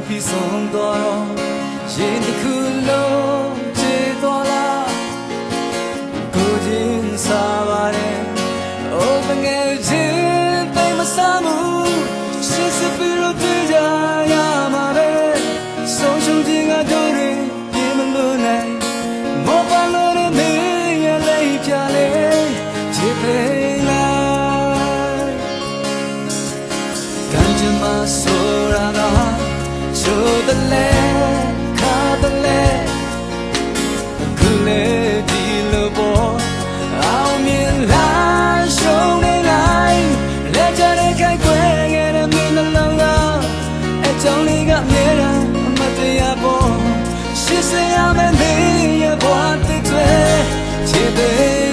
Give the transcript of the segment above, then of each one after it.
ပြီးဆုံးတော့ရင်တစ်ခုလုံးချေသွားလားကိုချင်းစားပါတယ်အိုးငယ်ချင်းသိမစားမှုရှစ်စပီလို့တွေ့ကြရမှာပဲဆုံးရှုံးခြင်းကတို့တွေပြေမလို့နိုင်မောပါလို့နေရလေးပြလေချစ်ပေလားကံကြမ္မာဆိုတာကချိုးတယ်လေခါတယ်လေခုလေဒီလိုပေါ်အောင်မြင်လာရှုံးနေလိုက်လက်ချတဲ့ခိုက်ခွဲခဲ့တဲ့မင်းနှလုံးကအကြောင်းလေးကအမြဲတမ်းအမတရားပေါ်ရှစ်စရမယ်နေရဘဝတစ်တွေချစ်တယ်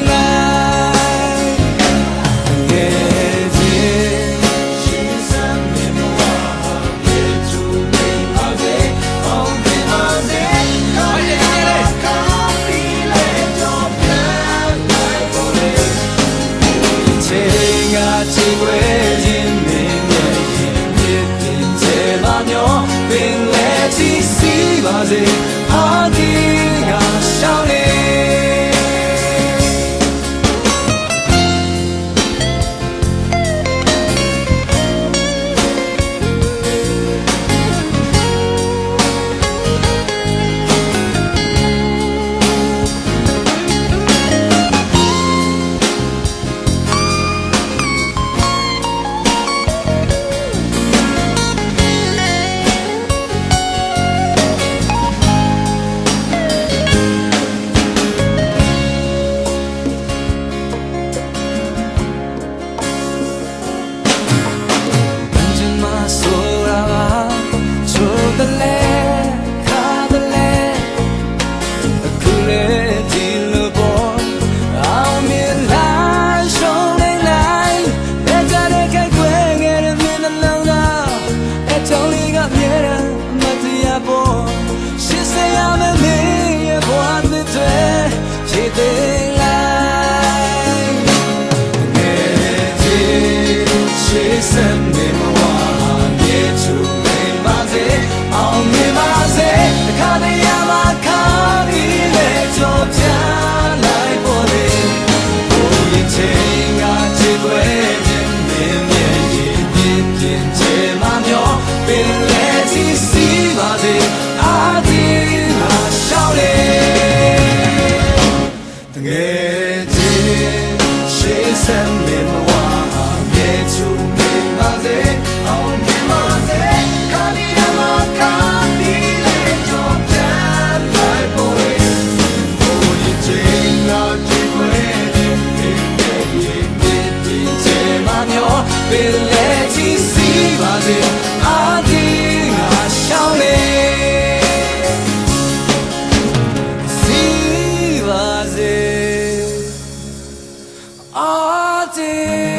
အာဒီကရှောင်းနေI did